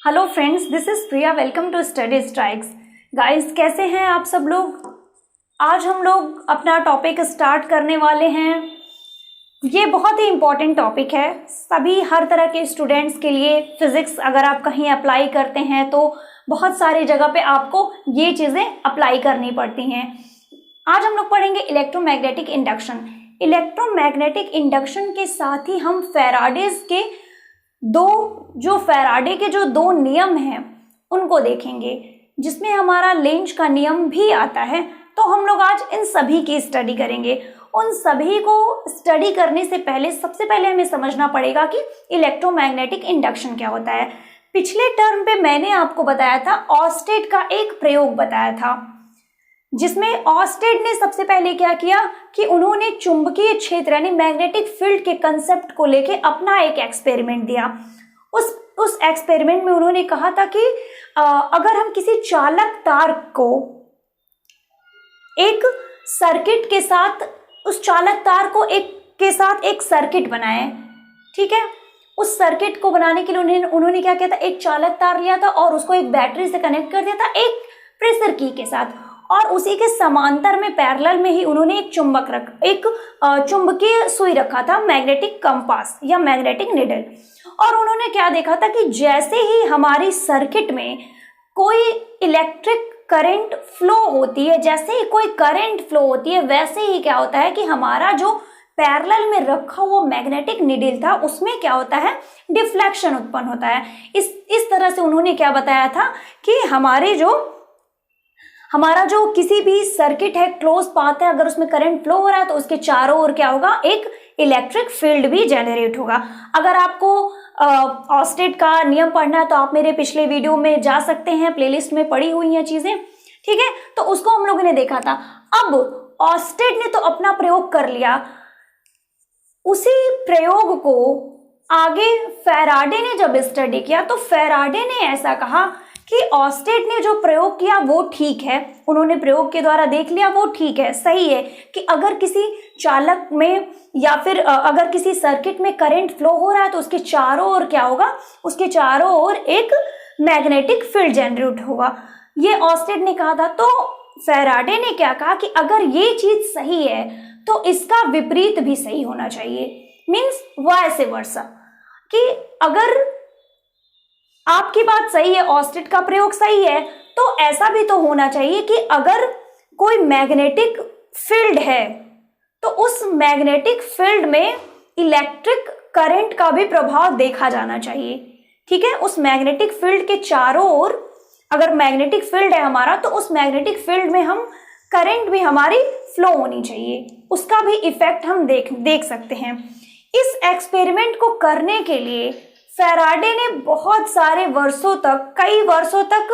Hello friends, this is Priya. Welcome to study strikes. Guys, कैसे हैं आप सब लोग? आज हम लोग अपना टॉपिक स्टार्ट करने वाले हैं। ये बहुत ही इम्पोर्टेंट टॉपिक है सभी हर तरह के स्टूडेंट्स के लिए। फिजिक्स अगर आप कहीं अप्लाई करते हैं तो बहुत सारी जगह पे आपको ये चीज़ें अप्लाई करनी पड़ती हैं। आज हम लोग पढ़ेंगे इलेक्ट्रोमैग्नेटिक इंडक्शन। इलेक्ट्रोमैग्नेटिक इंडक्शन के साथ ही हम फैराडे के जो दो नियम हैं उनको देखेंगे, जिसमें हमारा लेंज का नियम भी आता है। तो हम लोग आज इन सभी की स्टडी करेंगे। उन सभी को स्टडी करने से पहले सबसे पहले हमें समझना पड़ेगा कि इलेक्ट्रोमैग्नेटिक इंडक्शन क्या होता है। पिछले टर्म पे मैंने आपको बताया था, ऑर्स्टेड का एक प्रयोग बताया था, जिसमें ऑर्स्टेड ने सबसे पहले क्या किया कि उन्होंने चुंबकीय क्षेत्र यानी मैग्नेटिक फील्ड के कंसेप्ट को लेके अपना एक एक्सपेरिमेंट दिया। उस एक्सपेरिमेंट में उन्होंने कहा था कि अगर हम किसी चालक तार को एक सर्किट के साथ, उस चालक तार को एक सर्किट बनाएं, ठीक है। उस सर्किट को बनाने के लिए उन्होंने क्या किया था, एक चालक तार लिया था और उसको एक बैटरी से कनेक्ट कर दिया था एक प्रेशर की के साथ, और उसी के समांतर में पैरेलल में ही उन्होंने एक चुंबकीय सुई रखा था, मैग्नेटिक कंपास या मैग्नेटिक निडल। और उन्होंने क्या देखा था कि जैसे ही हमारी सर्किट में कोई इलेक्ट्रिक करंट फ्लो होती है, जैसे ही कोई करंट फ्लो होती है, वैसे ही क्या होता है कि हमारा जो पैरेलल में रखा हुआ मैग्नेटिक निडल था उसमें क्या होता है, डिफ्लेक्शन उत्पन्न होता है। इस तरह से उन्होंने क्या बताया था कि हमारा जो किसी भी सर्किट है, क्लोज पाथ है, अगर उसमें करंट फ्लो हो रहा है तो उसके चारों ओर क्या होगा, एक इलेक्ट्रिक फील्ड भी जनरेट होगा। अगर आपको ऑर्स्टेड का नियम पढ़ना है तो आप मेरे पिछले वीडियो में जा सकते हैं, प्लेलिस्ट में पड़ी हुई हैं चीजें, ठीक है। तो उसको हम लोगों ने देखा था। अब ऑर्स्टेड ने तो अपना प्रयोग कर लिया, उसी प्रयोग को आगे फैराडे ने जब स्टडी किया तो फैराडे ने ऐसा कहा कि ऑर्स्टेड ने जो प्रयोग किया वो ठीक है, उन्होंने प्रयोग के द्वारा देख लिया वो ठीक है, सही है कि अगर किसी चालक में या फिर अगर किसी सर्किट में करंट फ्लो हो रहा है तो उसके चारों ओर क्या होगा, उसके चारों ओर एक मैग्नेटिक फील्ड जनरेट होगा। ये ऑर्स्टेड ने कहा था। तो फैराडे ने क्या कहा कि अगर ये चीज सही है तो इसका विपरीत भी सही होना चाहिए, मीन्स वाइस वर्सा, कि अगर आपकी बात सही है, ऑर्स्टेड का प्रयोग सही है, तो ऐसा भी तो होना चाहिए कि अगर कोई मैग्नेटिक फील्ड है तो उस मैग्नेटिक फील्ड में इलेक्ट्रिक करंट का भी प्रभाव देखा जाना चाहिए, ठीक है। उस मैग्नेटिक फील्ड के चारों ओर अगर मैग्नेटिक फील्ड है हमारा तो उस मैग्नेटिक फील्ड में हम करंट भी हमारी फ्लो होनी चाहिए, उसका भी इफेक्ट हम देख सकते हैं। इस एक्सपेरिमेंट को करने के लिए फैराडे ने बहुत सारे वर्षों तक, कई वर्षों तक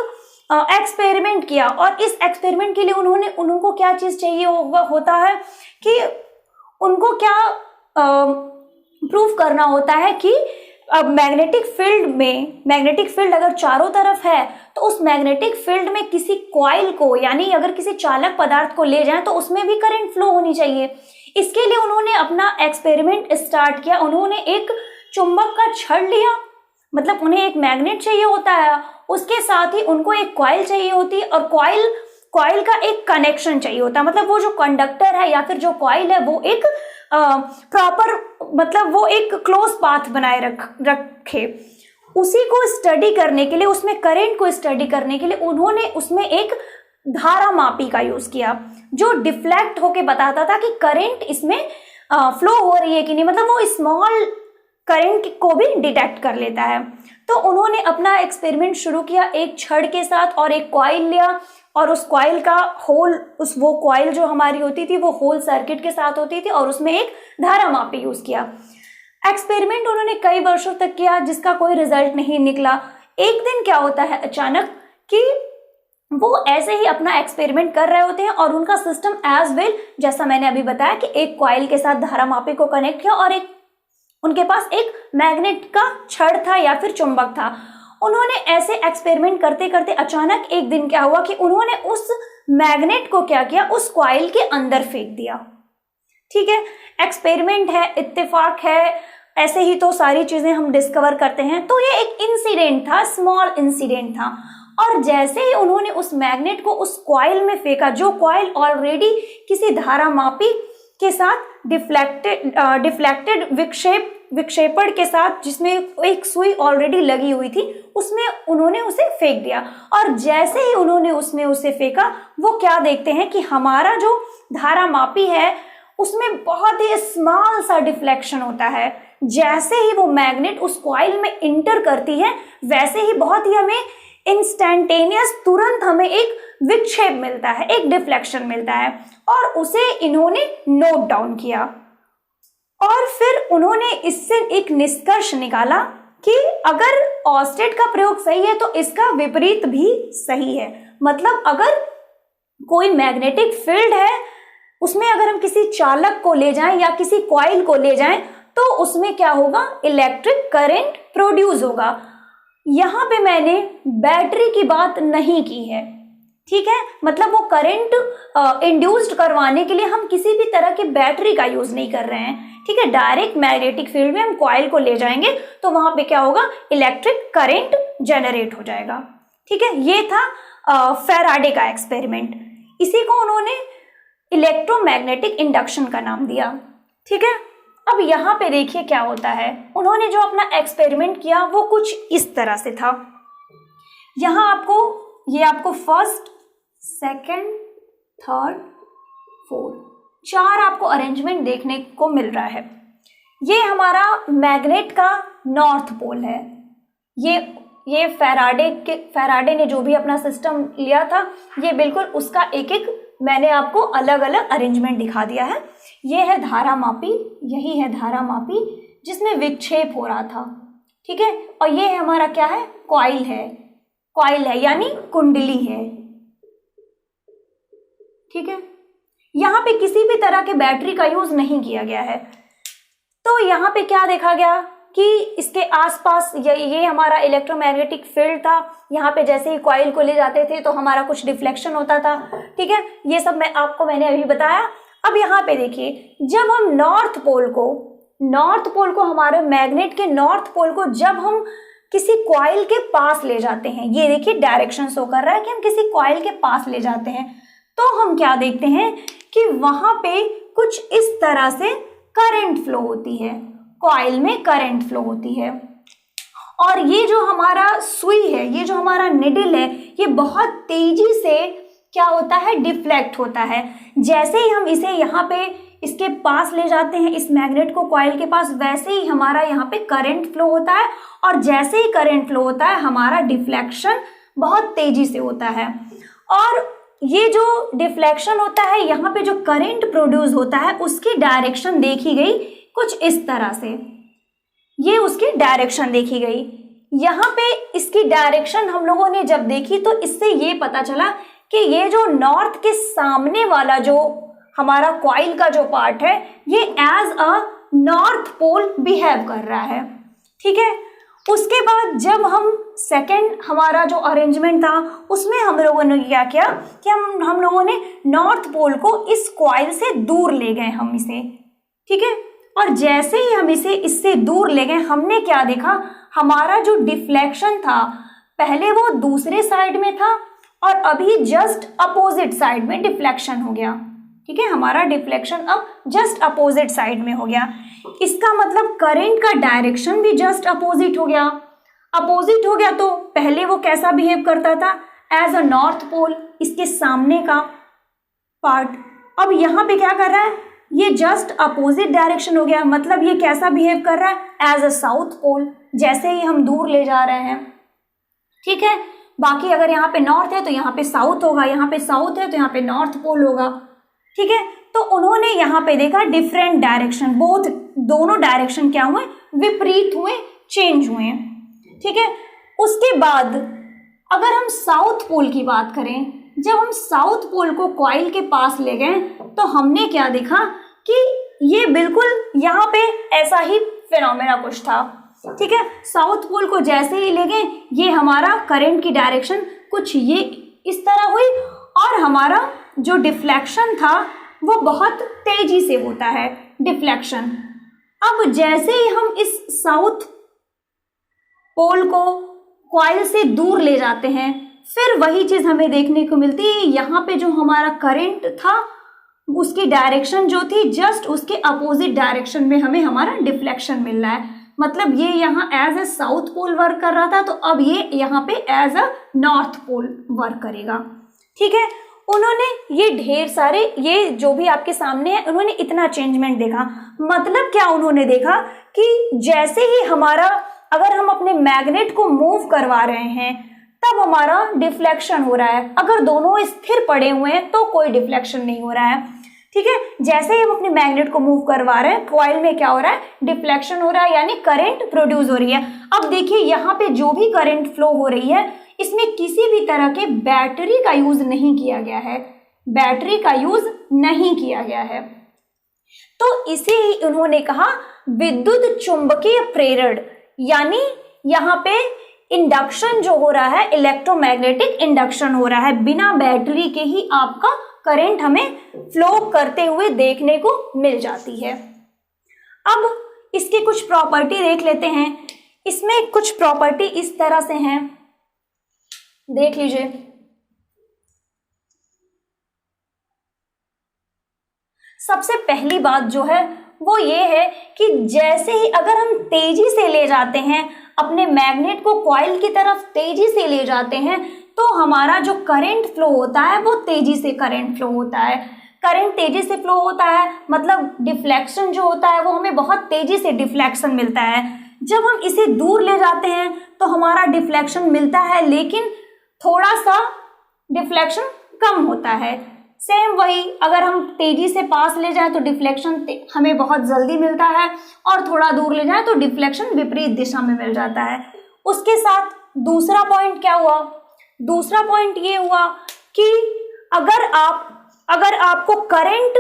एक्सपेरिमेंट किया। और इस एक्सपेरिमेंट के लिए उनको क्या चीज चाहिए होता है कि उनको क्या प्रूव करना होता है कि अब मैग्नेटिक फील्ड अगर चारों तरफ है तो उस मैग्नेटिक फील्ड में किसी कॉइल को, यानी अगर किसी चालक पदार्थ को ले जाएं तो उसमें भी करंट फ्लो होनी चाहिए। इसके लिए उन्होंने अपना एक्सपेरिमेंट स्टार्ट किया। उन्होंने एक चुंबक का छड़ लिया, मतलब उन्हें एक मैग्नेट चाहिए होता है, उसके साथ ही उनको एक कॉइल चाहिए होती है, और कॉइल का एक कनेक्शन चाहिए होता है, मतलब वो जो कंडक्टर है या फिर जो कॉइल है वो एक प्रॉपर, मतलब वो एक क्लोज पाथ बनाए रखे। उसी को स्टडी करने के लिए, उसमें करंट को स्टडी करने के लिए उन्होंने उसमें एक धारा मापी का यूज किया, जो डिफ्लेक्ट होके बताता था कि करंट इसमें फ्लो हो रही है कि नहीं, मतलब वो स्मॉल करंट को भी डिटेक्ट कर लेता है। तो उन्होंने अपना एक्सपेरिमेंट शुरू किया एक छड़ के साथ, और एक कॉइल लिया, और उस कॉइल का होल, वो कॉइल जो हमारी होती थी वो होल सर्किट के साथ होती थी, और उसमें एक धारा मापी यूज किया। एक्सपेरिमेंट उन्होंने कई वर्षों तक किया, जिसका कोई रिजल्ट नहीं निकला। एक दिन क्या होता है अचानक कि वो ऐसे ही अपना एक्सपेरिमेंट कर रहे होते हैं और उनका सिस्टम एज वेल, जैसा मैंने अभी बताया कि एक कॉइल के साथ धारा मापी को कनेक्ट किया और उनके पास एक मैग्नेट का छड़ था या फिर चुंबक था। उन्होंने ऐसे एक्सपेरिमेंट करते करते अचानक एक दिन क्या हुआ कि उन्होंने उस मैग्नेट को क्या किया, उस कॉइल के अंदर फेंक दिया, ठीक है। एक्सपेरिमेंट है, इत्तेफाक है, ऐसे ही तो सारी चीजें हम डिस्कवर करते हैं। तो ये एक इंसिडेंट था, स्मॉल इंसिडेंट था। और जैसे ही उन्होंने उस मैग्नेट को उस कॉइल में फेंका, जो कॉइल ऑलरेडी किसी धारामापी के साथ डिफ्लेक्टेड विक्षेपण के साथ, जिसमें एक सुई ऑलरेडी लगी हुई थी, उसमें उन्होंने उसे फेंक दिया। और जैसे ही उन्होंने उसमें उसे फेंका, वो क्या देखते हैं कि हमारा जो धारामापी है उसमें बहुत ही स्मॉल सा डिफ्लेक्शन होता है। जैसे ही वो मैग्नेट उस कॉइल में इंटर करती है, वैसे ही बहुत ही हमें इंस्टेंटेनियस, तुरंत हमें एक विक्षेप मिलता है, एक डिफ्लेक्शन मिलता है। और उसे इन्होंने नोट डाउन किया और फिर उन्होंने इससे एक निष्कर्ष निकाला कि अगर ऑस्टेड का प्रयोग सही है तो इसका विपरीत भी सही है। मतलब अगर कोई मैग्नेटिक फील्ड है, उसमें अगर हम किसी चालक को ले जाएं या किसी कॉइल को ले जाएं, तो उसमें क्या होगा, इलेक्ट्रिक करंट प्रोड्यूस होगा। यहां पे मैंने बैटरी की बात नहीं की है, ठीक है। मतलब वो करंट इंड्यूस्ड करवाने के लिए हम किसी भी तरह की बैटरी का यूज नहीं कर रहे हैं, ठीक है। डायरेक्ट मैग्नेटिक फील्ड में हम कॉइल को ले जाएंगे तो वहां पे क्या होगा, इलेक्ट्रिक करंट जनरेट हो जाएगा, ठीक है। ये था फैराडे का एक्सपेरिमेंट। इसी को उन्होंने इलेक्ट्रोमैग्नेटिक इंडक्शन का नाम दिया, ठीक है। अब यहाँ पे देखिए क्या होता है। उन्होंने जो अपना एक्सपेरिमेंट किया वो कुछ इस तरह से था। यहाँ आपको फर्स्ट, सेकंड, थर्ड, फोर्थ, 4 आपको अरेंजमेंट देखने को मिल रहा है। ये हमारा मैग्नेट का नॉर्थ पोल है। ये फैराडे ने जो भी अपना सिस्टम लिया था, ये बिल्कुल उसका एक एक मैंने आपको अलग अलग अरेंजमेंट दिखा दिया है। ये है धारामापी, यही है धारामापी जिसमें विक्षेप हो रहा था, ठीक है। और ये हमारा क्या है, कॉइल है यानी कुंडली है, ठीक है। यहाँ पे किसी भी तरह के बैटरी का यूज नहीं किया गया है। तो यहाँ पे क्या देखा गया कि इसके आसपास ये हमारा इलेक्ट्रोमैग्नेटिक फील्ड था। यहाँ पे जैसे ही कॉइल को ले जाते थे तो हमारा कुछ डिफ्लेक्शन होता था, ठीक है। ये सब मैंने अभी बताया। अब यहाँ पे देखिए, जब हम नॉर्थ पोल को हमारे मैग्नेट के नॉर्थ पोल को जब हम किसी कॉइल के पास ले जाते हैं, ये देखिए डायरेक्शन शो कर रहा है कि हम किसी कॉइल के पास ले जाते हैं, तो हम क्या देखते हैं कि वहां पे कुछ इस तरह से करंट फ्लो होती है, कॉइल में करंट फ्लो होती है। और ये जो हमारा सुई है, ये जो हमारा निडल है, ये बहुत तेजी से क्या होता है, डिफ्लेक्ट होता है। जैसे ही हम इसे यहाँ पे इसके पास ले जाते हैं, इस मैग्नेट को कॉइल के पास, वैसे ही हमारा यहाँ पे करंट फ्लो होता है। और जैसे ही करंट फ्लो होता है, हमारा डिफ्लेक्शन बहुत तेजी से होता है। और ये जो डिफ्लेक्शन होता है, यहाँ पे जो करंट प्रोड्यूस होता है, उसकी डायरेक्शन देखी गई कुछ इस तरह से। ये उसकी डायरेक्शन देखी गई। यहाँ पे इसकी डायरेक्शन हम लोगों ने जब देखी तो इससे ये पता चला कि ये जो नॉर्थ के सामने वाला जो हमारा कॉइल का जो पार्ट है, ये as a north pole behave कर रहा है, ठीक है। उसके बाद जब हम सेकेंड हमारा जो अरेंजमेंट था, उसमें हम लोगों ने क्या किया कि हम लोगों ने नॉर्थ पोल को इस कॉइल से दूर ले गए, हम इसे, ठीक है। और जैसे ही हम इसे इससे दूर ले गए, हमने क्या देखा, हमारा जो डिफ्लेक्शन था पहले वो दूसरे साइड में था और अभी जस्ट अपोजिट साइड में डिफ्लेक्शन हो गया, ठीक है। हमारा डिफ्लेक्शन अब जस्ट अपोजिट साइड में हो गया। इसका मतलब करंट का डायरेक्शन भी जस्ट अपोजिट हो गया। अपोजिट हो गया तो पहले वो कैसा बिहेव करता था, एज अ नॉर्थ पोल, इसके सामने का पार्ट। अब यहाँ पे क्या कर रहा है, ये जस्ट अपोजिट डायरेक्शन हो गया। मतलब ये कैसा बिहेव कर रहा है, एज अ साउथ पोल, जैसे ही हम दूर ले जा रहे हैं, ठीक है। बाकी अगर यहाँ पे नॉर्थ है तो यहाँ पे साउथ होगा, यहाँ पे साउथ है तो यहाँ पे नॉर्थ पोल होगा, ठीक है। तो उन्होंने यहाँ पे देखा डिफरेंट डायरेक्शन, दोनों डायरेक्शन क्या हुए, विपरीत हुए, चेंज हुए, ठीक है। उसके बाद अगर हम साउथ पोल की बात करें, जब हम साउथ पोल को कॉइल के पास ले गए तो हमने क्या देखा कि ये बिल्कुल यहाँ पे ऐसा ही फिनोमेना कुछ था, ठीक है। साउथ पोल को जैसे ही ले गए, ये हमारा करंट की डायरेक्शन कुछ ये इस तरह हुई और हमारा जो डिफ्लेक्शन था वो बहुत तेजी से होता है डिफ्लेक्शन, अब जैसे ही हम इस साउथ पोल को कॉइल से दूर ले जाते हैं, फिर वही चीज हमें देखने को मिलती है। यहाँ पे जो हमारा करंट था उसकी डायरेक्शन जो थी जस्ट उसके अपोजिट डायरेक्शन में हमें हमारा डिफ्लेक्शन मिल रहा है। मतलब ये यहाँ as a south pole work कर रहा था, तो अब ये यहाँ पे as a north pole work करेगा। ठीक है, उन्होंने ये ढेर सारे, ये जो भी आपके सामने है, उन्होंने इतना चेंजमेंट देखा। मतलब क्या उन्होंने देखा कि जैसे ही हमारा, अगर हम अपने मैग्नेट को मूव करवा रहे हैं तब हमारा डिफ्लेक्शन हो रहा है, अगर दोनों स्थिर पड़े हुए हैं तो कोई डिफ्लेक्शन नहीं हो रहा है। ठीक है, जैसे ही हम अपने मैग्नेट को मूव करवा रहे हैं, कॉइल में क्या हो रहा है, डिफ्लेक्शन हो रहा है, यानी करंट प्रोड्यूस हो रही है। अब देखिए यहाँ पे जो भी करंट फ्लो हो रही है, इसमें किसी भी तरह के बैटरी का यूज नहीं किया गया है, बैटरी का यूज नहीं किया गया है। तो इसे ही उन्होंने कहा विद्युत चुंबकीय प्रेरण, यानी यहाँ पे इंडक्शन जो हो रहा है, इलेक्ट्रोमैग्नेटिक इंडक्शन हो रहा है, बिना बैटरी के ही आपका करंट हमें फ्लो करते हुए देखने को मिल जाती है। अब इसकी कुछ प्रॉपर्टी देख लेते हैं। इसमें कुछ प्रॉपर्टी इस तरह से हैं, देख लीजिए। सबसे पहली बात जो है वो ये है कि जैसे ही अगर हम तेजी से ले जाते हैं अपने मैग्नेट को, कॉइल की तरफ तेजी से ले जाते हैं, तो हमारा जो करंट फ्लो होता है वो तेजी से करंट फ्लो होता है। करंट तेजी से फ्लो होता है मतलब डिफ्लेक्शन जो होता है वो हमें बहुत तेजी से डिफ्लेक्शन मिलता है। जब हम इसे दूर ले जाते हैं तो हमारा डिफ्लेक्शन मिलता है, लेकिन थोड़ा सा डिफ्लेक्शन कम होता है। सेम वही, अगर हम तेजी से पास ले जाएं तो डिफ्लेक्शन हमें बहुत जल्दी मिलता है, और थोड़ा दूर ले जाएं तो डिफ्लेक्शन विपरीत दिशा में मिल जाता है। उसके साथ दूसरा पॉइंट क्या हुआ, दूसरा पॉइंट ये हुआ कि अगर आपको करंट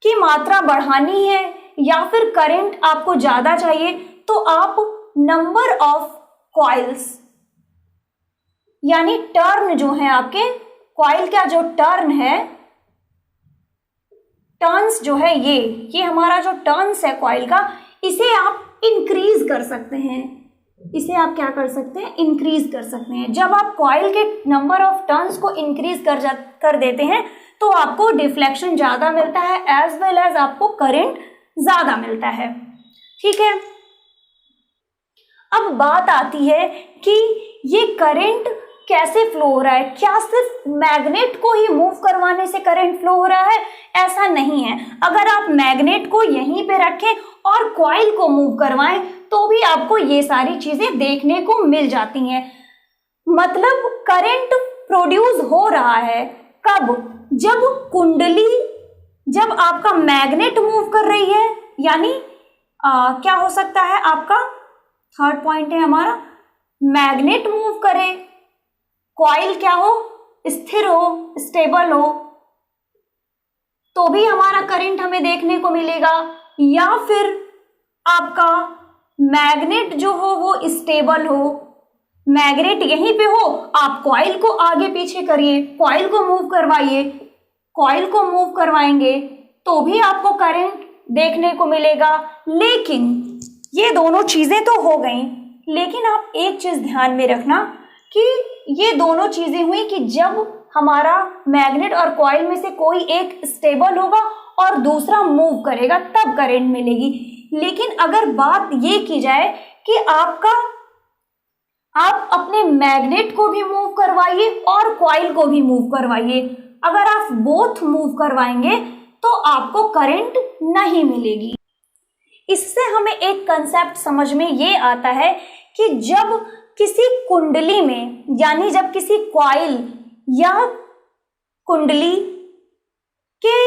की मात्रा बढ़ानी है या फिर करंट आपको ज्यादा चाहिए, तो आप नंबर ऑफ कॉइल्स, यानी टर्न जो है आपके कॉइल का जो टर्न है, टर्न्स जो है ये हमारा जो टर्न्स है कॉइल का, इसे आप इंक्रीज कर सकते हैं। इसे आप क्या कर सकते हैं, इंक्रीज कर सकते हैं। जब आप कॉइल के नंबर ऑफ टर्न्स को इंक्रीज कर देते हैं तो आपको डिफ्लेक्शन ज्यादा मिलता है, एज वेल एज आपको करंट ज्यादा मिलता है। ठीक है, अब बात आती है कि ये करंट कैसे फ्लो हो रहा है। क्या सिर्फ मैग्नेट को ही मूव करवाने से करंट फ्लो हो रहा है? ऐसा नहीं है। अगर आप मैग्नेट को यहीं पे रखें और कॉइल को मूव करवाएं तो भी आपको ये सारी चीजें देखने को मिल जाती हैं। मतलब करंट प्रोड्यूस हो रहा है कब? जब कुंडली, जब आपका मैग्नेट मूव कर रही है, यानी क्या हो सकता है आपका थर्ड पॉइंट है हमारा, मैग्नेट मूव करे, कॉइल क्या हो, स्थिर हो, स्टेबल हो, तो भी हमारा करंट हमें देखने को मिलेगा। या फिर आपका मैग्नेट जो हो वो स्टेबल हो, मैग्नेट यहीं पे हो, आप कॉइल को आगे पीछे करिए, कॉइल को मूव करवाइए, कॉइल को मूव करवाएंगे तो भी आपको करंट देखने को मिलेगा। लेकिन ये दोनों चीजें तो हो गई, लेकिन आप एक चीज ध्यान में रखना कि ये दोनों चीजें हुई कि जब हमारा मैग्नेट और कॉइल में से कोई एक स्टेबल होगा और दूसरा मूव करेगा तब करंट मिलेगी। लेकिन अगर बात ये की जाए कि आप अपने मैग्नेट को भी मूव करवाइए और कॉइल को भी मूव करवाइए, अगर आप बोथ मूव करवाएंगे तो आपको करंट नहीं मिलेगी। इससे हमें एक कंसेप्ट समझ में ये आता है कि जब किसी कुंडली में, यानी जब किसी कॉइल या कुंडली के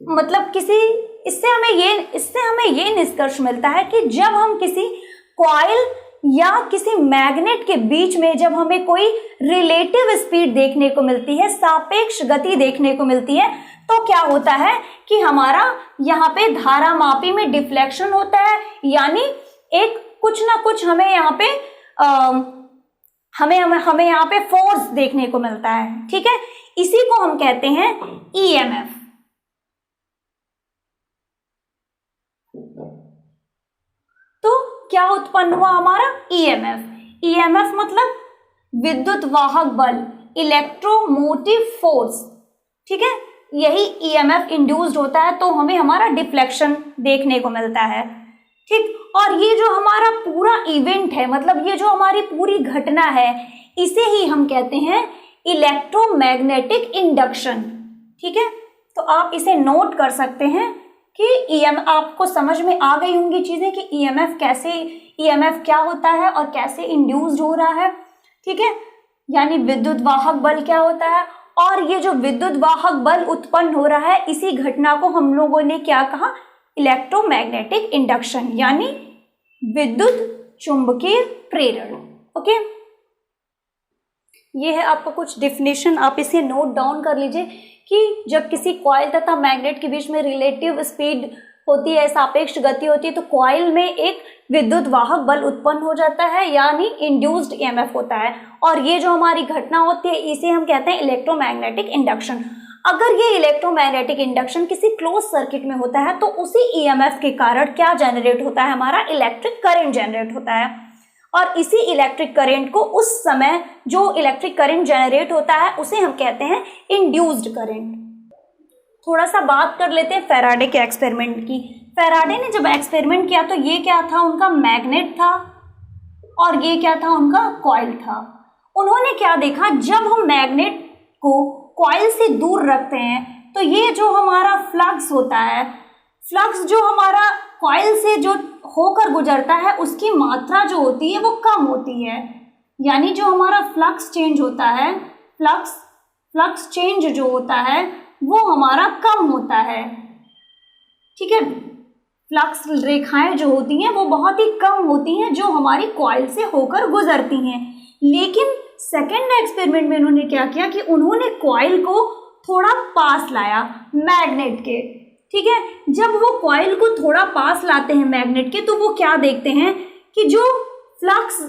मतलब किसी, इससे हमें ये निष्कर्ष मिलता है कि जब हम किसी कॉइल या किसी मैग्नेट के बीच में जब हमें कोई रिलेटिव स्पीड देखने को मिलती है, सापेक्ष गति देखने को मिलती है, तो क्या होता है कि हमारा यहाँ पे धारामापी में डिफ्लेक्शन होता है, यानी एक कुछ ना कुछ हमें यहाँ पे हमें यहाँ पे फोर्स देखने को मिलता है। ठीक है, इसी को हम कहते हैं ईएमएफ। तो क्या उत्पन्न हुआ हमारा ईएमएफ। ईएमएफ मतलब विद्युत वाहक बल, इलेक्ट्रोमोटिव फोर्स, ठीक है, यही ईएमएफ इंड्यूस्ड होता है तो हमें हमारा डिफ्लेक्शन देखने को मिलता है, ठीक। और ये जो हमारा पूरा इवेंट है, मतलब ये जो हमारी पूरी घटना है, इसे ही हम कहते हैं इलेक्ट्रोमैग्नेटिक इंडक्शन, ठीक है। तो आप इसे नोट कर सकते हैं कि आपको समझ में आ गई होंगी चीजें कि ईएमएफ क्या होता है और कैसे इंड्यूस्ड हो रहा है, ठीक है, यानी विद्युत वाहक बल क्या होता है। और ये जो विद्युत वाहक बल उत्पन्न हो रहा है, इसी घटना को हम लोगों ने क्या कहा, इलेक्ट्रोमैग्नेटिक इंडक्शन, यानी विद्युत चुंबकीय प्रेरण। ओके, ये है आपका कुछ डेफिनेशन, आप इसे नोट डाउन कर लीजिए कि जब किसी कॉइल तथा मैग्नेट के बीच में रिलेटिव स्पीड होती है, सापेक्ष गति होती है, तो कॉइल में एक विद्युत वाहक बल उत्पन्न हो जाता है, यानी इंड्यूस्ड ईएमएफ होता है। और ये जो हमारी घटना होती है, इसे हम कहते हैं इलेक्ट्रोमैग्नेटिक इंडक्शन। अगर ये इलेक्ट्रोमैग्नेटिक इंडक्शन किसी क्लोज सर्किट में होता है तो उसी ईएमएफ के कारण क्या जनरेट होता है, हमारा इलेक्ट्रिक करंट जनरेट होता है। और इसी इलेक्ट्रिक करंट को उस समय जो इलेक्ट्रिक करंट जनरेट होता है उसे हम कहते हैं इंड्यूस्ड करंट। थोड़ा सा बात कर लेते हैं फैराडे के एक्सपेरिमेंट की। फैराडे ने जब एक्सपेरिमेंट किया तो ये क्या था, उनका मैग्नेट था और ये क्या था, उनका कॉइल था। उन्होंने क्या देखा, जब हम मैग्नेट को कॉइल से दूर रखते हैं तो ये जो हमारा फ्लक्स होता है, फ्लक्स जो हमारा कॉइल से जो होकर गुजरता है, उसकी मात्रा जो होती है वो कम होती है। यानी जो हमारा फ्लक्स चेंज होता है, फ्लक्स चेंज जो होता है वो हमारा कम होता है, ठीक है। फ्लक्स रेखाएं जो होती हैं वो बहुत ही कम होती हैं जो हमारी कॉइल से होकर गुजरती हैं। लेकिन सेकेंड एक्सपेरिमेंट में उन्होंने क्या किया कि उन्होंने कॉइल को थोड़ा पास लाया मैग्नेट के, ठीक है। जब वो कॉइल को थोड़ा पास लाते हैं मैग्नेट के, तो वो क्या देखते हैं कि जो फ्लक्स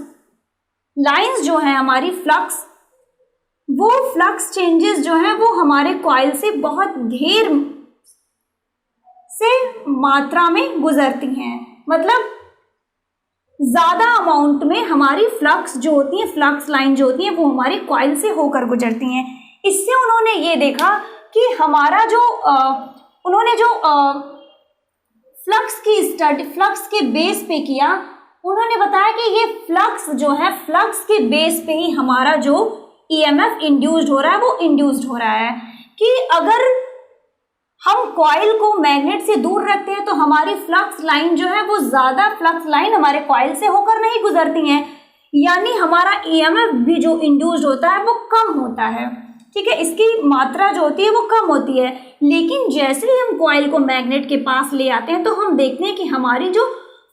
लाइंस जो है हमारी वो फ्लक्स चेंजेस जो है वो हमारे कॉइल से बहुत ढेर से मात्रा में गुजरती हैं, मतलब ज्यादा अमाउंट में हमारी फ्लक्स जो होती है, फ्लक्स लाइन जो होती है वो हमारी कॉइल से होकर गुजरती हैं। इससे उन्होंने ये देखा कि हमारा जो उन्होंने जो फ्लक्स की स्टडी फ्लक्स के बेस पे किया, उन्होंने बताया कि ये फ्लक्स जो है, फ्लक्स के बेस पे ही हमारा जो ईएमएफ इंड्यूस्ड हो रहा है वो इंड्यूस्ड हो रहा है। कि अगर हम कॉइल को मैग्नेट से दूर रखते हैं तो हमारी फ्लक्स लाइन जो है वो ज्यादा फ्लक्स लाइन हमारे कॉइल से होकर नहीं गुजरती हैं, यानी हमारा ईएमएफ भी जो इंड्यूस्ड होता है वो कम होता है, ठीक है। इसकी मात्रा जो होती है वो कम होती है। लेकिन जैसे ही हम कॉइल को मैग्नेट के पास ले आते हैं तो हम देखते हैं कि हमारी जो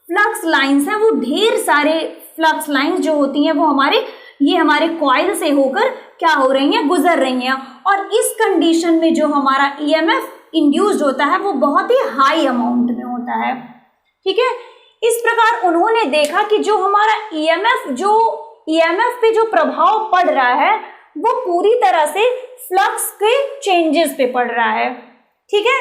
फ्लक्स लाइंस हैं वो ढेर सारे फ्लक्स लाइंस जो होती हैं वो हमारे कॉइल से होकर क्या हो रही हैं, गुजर रही हैं। और इस कंडीशन में जो हमारा ईएमएफ इंड्यूस्ड होता है वो बहुत ही हाई अमाउंट में होता है, ठीक है। इस प्रकार उन्होंने देखा कि जो हमारा ईएमएफ पे जो प्रभाव पड़ रहा है वो पूरी तरह से फ्लक्स के चेंजेस पे पड़ रहा है, ठीक है।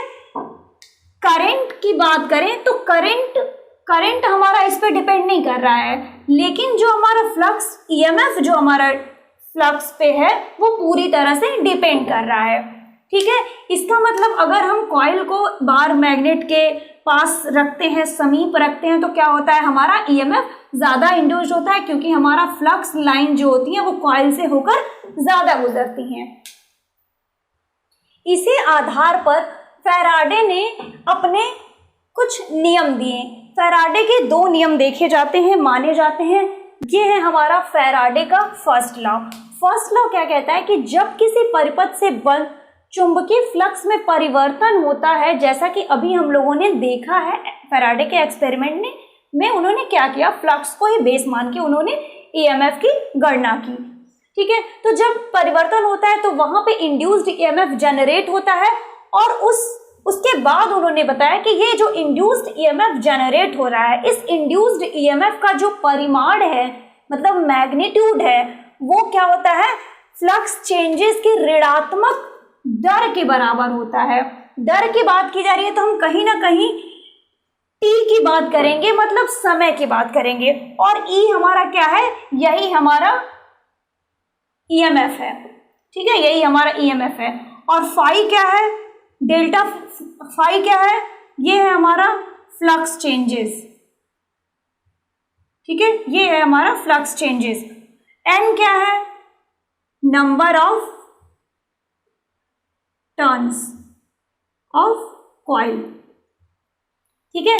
करंट की बात करें तो करंट हमारा इस पे डिपेंड नहीं कर रहा है, लेकिन जो हमारा फ्लक्स ईएमएफ जो हमारा फ्लक्स पे है वो पूरी तरह से डिपेंड कर रहा है, ठीक है। इसका मतलब अगर हम कॉइल को बार मैग्नेट के पास रखते हैं, समीप रखते हैं, तो क्या होता है, हमारा ईएमएफ ज्यादा इंड्यूस्ड होता है क्योंकि हमारा फ्लक्स लाइन जो होती है वो कॉइल से होकर ज्यादा गुजरती हैं। इसी आधार पर फैराडे ने अपने कुछ नियम दिए। फैराडे के 2 नियम देखे जाते हैं, माने जाते हैं। ये है हमारा फैराडे का फर्स्ट लॉ। फर्स्ट लॉ क्या कहता है कि जब किसी परिपथ से बंद चुंबकीय फ्लक्स में परिवर्तन होता है, जैसा कि अभी हम लोगों ने देखा है फैराडे के एक्सपेरिमेंट में उन्होंने क्या किया, फ्लक्स को ही बेस मान के उन्होंने ईएमएफ की गणना की, ठीक है। तो जब परिवर्तन होता है तो वहां पे इंड्यूस्ड ईएमएफ जनरेट होता है और उसके बाद उन्होंने बताया कि ये जो इंड्यूस्ड ईएमएफ जनरेट हो रहा है, इस इंड्यूस्ड ईएमएफ का जो परिमाण है, मतलब मैग्नीट्यूड है, वो क्या होता है, फ्लक्स चेंजेस के ऋणात्मक दर के बराबर होता है। दर की बात की जा रही है तो हम कहीं ना कहीं टी की बात करेंगे, मतलब समय की बात करेंगे। और ई हमारा क्या है, यही हमारा ईएमएफ है, ठीक है, यही हमारा ईएमएफ है। और फाई क्या है, डेल्टा फाई क्या है, ये है हमारा फ्लक्स चेंजेस, ठीक है, ये है हमारा फ्लक्स चेंजेस। एन क्या है, number of turns of coil, ठीक है।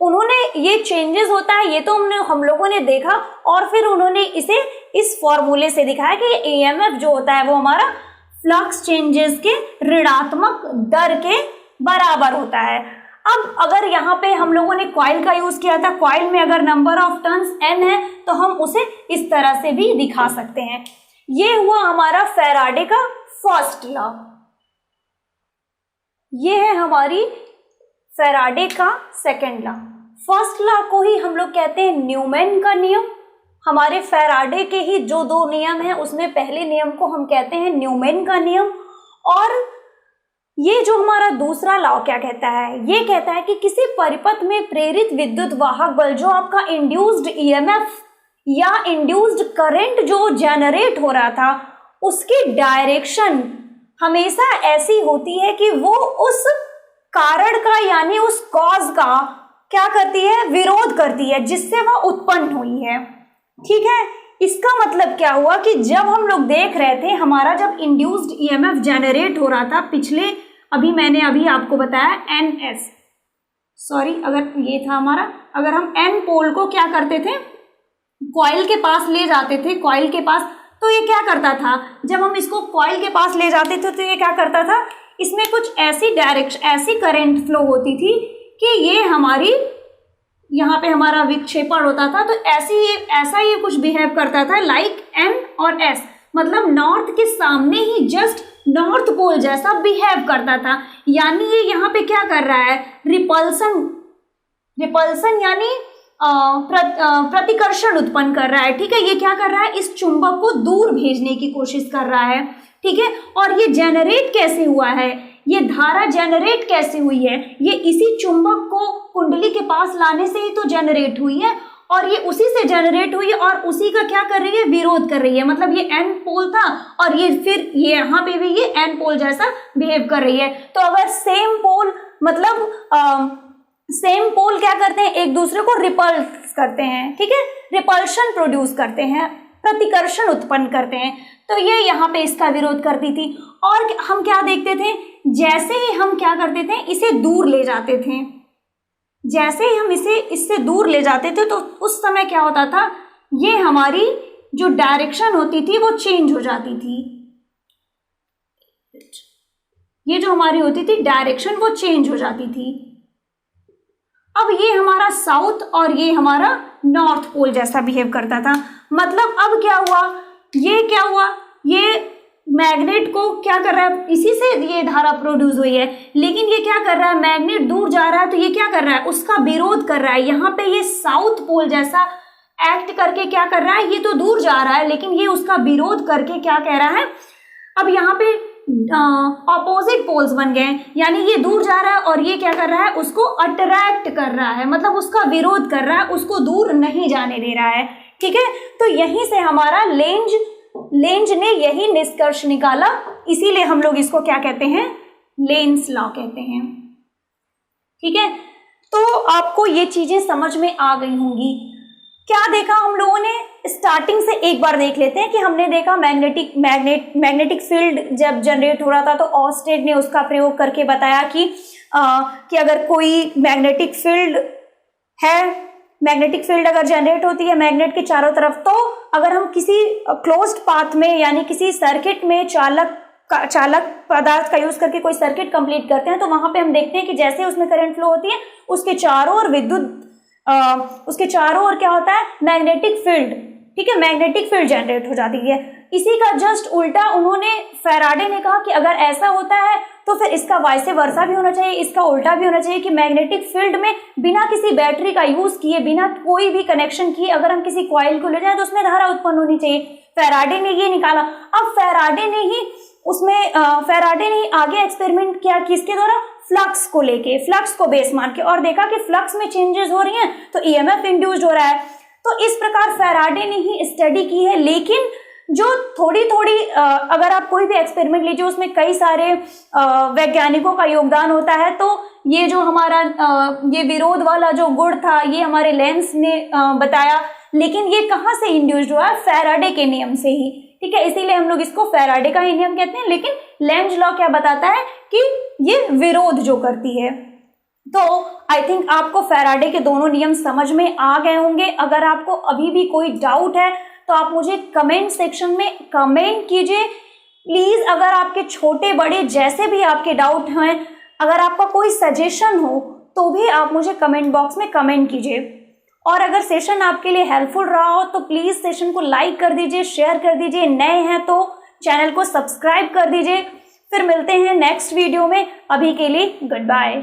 उन्होंने ये चेंजेस होता है ये तो हम लोगों ने देखा, और फिर उन्होंने इसे इस फॉर्मूले से दिखाया कि ईएमएफ जो होता है वो हमारा फ्लक्स चेंजेस के ऋणात्मक दर के बराबर होता है। अब अगर यहाँ पे हम लोगों ने कॉइल का यूज किया था, कॉइल में अगर नंबर ऑफ टर्न्स n है तो हम उसे इस तरह से भी दिखा सकते हैं। ये हुआ हमारा फैराडे का फर्स्ट लॉ, ये है हमारी फैराडे का सेकेंड लॉ। फर्स्ट लॉ को ही हम लोग कहते हैं न्यूमैन का नियम। हमारे फैराडे के ही जो दो नियम हैं उसमें पहले नियम को हम कहते हैं न्यूमैन का नियम। और ये जो हमारा दूसरा लॉ क्या कहता है, ये कहता है कि किसी परिपथ में प्रेरित विद्युत वाहक बल, जो आपका इंड्यूस्ड ईएमएफ या इंड्यूस्ड करंट जो जनरेट हो रहा था, उसकी डायरेक्शन हमेशा ऐसी होती है कि वो उस कारण का यानी उस कॉज का क्या करती है, विरोध करती है जिससे वह उत्पन्न हुई है, ठीक है। इसका मतलब क्या हुआ कि जब हम लोग देख रहे थे, हमारा जब इंड्यूस्ड ईएमएफ जनरेट हो रहा था, पिछले मैंने अभी आपको बताया एनएस, सॉरी अगर ये था हमारा, अगर हम एन पोल को क्या करते थे, कॉइल के पास ले जाते थे, कॉइल के पास, तो ये क्या करता था, जब हम इसको कॉइल के पास ले जाते थे तो ये क्या करता था, इसमें कुछ ऐसी डायरेक्शन, ऐसी करंट फ्लो होती थी कि ये हमारी यहाँ पे हमारा विक्षेपण होता था, तो ऐसा ये कुछ बिहेव करता था लाइक एन और एस, मतलब नॉर्थ के सामने ही जस्ट नॉर्थ पोल जैसा बिहेव करता था। यानी ये यहाँ पे क्या कर रहा है, रिपल्सन यानी प्रतिकर्षण उत्पन्न कर रहा है, ठीक है। ये क्या कर रहा है, इस चुंबक को दूर भेजने की कोशिश कर रहा है, ठीक है। और ये जनरेट कैसे हुआ है, ये धारा जनरेट कैसे हुई है, ये इसी चुंबक को कुंडली के पास लाने से ही तो जनरेट हुई है, और ये उसी से जनरेट हुई है और उसी का क्या कर रही है, विरोध कर रही है। मतलब ये एन पोल था और ये फिर ये यहाँ पे भी ये एन पोल जैसा बिहेव कर रही है। तो अगर सेम पोल, मतलब सेम पोल क्या करते हैं, एक दूसरे को रिपल्स करते हैं, ठीक है, रिपल्शन प्रोड्यूस करते हैं, प्रतिकर्षण उत्पन्न करते हैं, तो ये यहाँ पे इसका विरोध करती थी। और हम क्या देखते थे, जैसे ही हम क्या करते थे, इसे दूर ले जाते थे, जैसे ही हम इसे इससे दूर ले जाते थे तो उस समय क्या होता था, ये हमारी जो डायरेक्शन होती थी वो चेंज हो जाती थी, ये जो हमारी होती थी डायरेक्शन वो चेंज हो जाती थी। अब ये हमारा साउथ और ये हमारा नॉर्थ पोल जैसा बिहेव करता था। मतलब अब क्या हुआ, ये मैग्नेट को क्या कर रहा है, इसी से ये धारा प्रोड्यूस हुई है, लेकिन ये क्या कर रहा है, मैग्नेट दूर जा रहा है तो ये क्या कर रहा है, उसका विरोध कर रहा है। यहाँ पे ये साउथ पोल जैसा एक्ट करके क्या कर रहा है, ये तो दूर जा रहा है लेकिन ये उसका विरोध करके क्या कह रहा है, अब यहाँ पे ऑपोजिट पोल्स बन गए, यानी ये दूर जा रहा है और ये क्या कर रहा है, उसको अट्रैक्ट कर रहा है, मतलब उसका विरोध कर रहा है, उसको दूर नहीं जाने दे रहा है, ठीक है। तो यहीं से हमारा लेंज ने यही निष्कर्ष निकाला, इसीलिए हम लोग इसको क्या कहते हैं, लेंस लॉ कहते हैं, ठीक है। तो आपको ये चीजें समझ में आ गई होंगी। क्या देखा हम लोगों ने, स्टार्टिंग से एक बार देख लेते हैं कि हमने देखा मैग्नेटिक फील्ड जब जनरेट हो रहा था तो ऑस्टेड ने उसका प्रयोग करके बताया कि अगर कोई मैग्नेटिक फील्ड अगर जनरेट होती है मैग्नेट के चारों तरफ, तो अगर हम किसी क्लोज्ड पाथ में यानी किसी सर्किट में चालक पदार्थ का यूज करके कोई सर्किट कंप्लीट करते हैं तो वहां पे हम देखते हैं कि जैसे उसमें करंट फ्लो होती है उसके चारों ओर क्या होता है, मैग्नेटिक फील्ड, ठीक है, मैग्नेटिक फील्ड जनरेट हो जाती है। इसी का जस्ट उल्टा फैराडे ने कहा कि अगर ऐसा होता है तो फिर इसका वाइस वर्सा भी होना चाहिए, इसका उल्टा भी होना चाहिए कि मैग्नेटिक फील्ड में बिना किसी बैटरी का यूज किए, बिना कोई भी कनेक्शन किए अगर हम किसी कॉइल को ले जाए तो उसमें धारा उत्पन्न होनी चाहिए। फैराडे ने ये निकाला। अब फैराडे ने ही आगे एक्सपेरिमेंट किया, किसके द्वारा, फ्लक्स को लेके, फ्लक्स को बेस मान के, और देखा कि फ्लक्स में चेंजेस हो रही हैं तो ईएमएफ इंड्यूस्ड हो रहा है। तो इस प्रकार फैराडे ने ही स्टडी की है। लेकिन जो थोड़ी थोड़ी अगर आप कोई भी एक्सपेरिमेंट लीजिए उसमें कई सारे वैज्ञानिकों का योगदान होता है। तो ये जो हमारा ये विरोध वाला जो गुण था ये हमारे लेंस ने बताया, लेकिन ये कहाँ से इंड्यूस्ड हुआ है? फैराडे के नियम से ही, ठीक है। इसीलिए हम लोग इसको फैराडे का ही नियम कहते हैं। लेकिन लेंज लॉ क्या बताता है कि ये विरोध जो करती है। तो आई थिंक आपको फैराडे के दोनों नियम समझ में आ गए होंगे। अगर आपको अभी भी कोई डाउट है तो आप मुझे कमेंट सेक्शन में कमेंट कीजिए प्लीज। अगर आपके छोटे बड़े जैसे भी आपके डाउट हैं, अगर आपका कोई सजेशन हो तो भी आप मुझे कमेंट बॉक्स में कमेंट कीजिए। और अगर सेशन आपके लिए हेल्पफुल रहा हो तो प्लीज सेशन को लाइक कर दीजिए, शेयर कर दीजिए। नए हैं तो चैनल को सब्सक्राइब कर दीजिए। फिर मिलते हैं नेक्स्ट वीडियो में। अभी के लिए गुड बाय।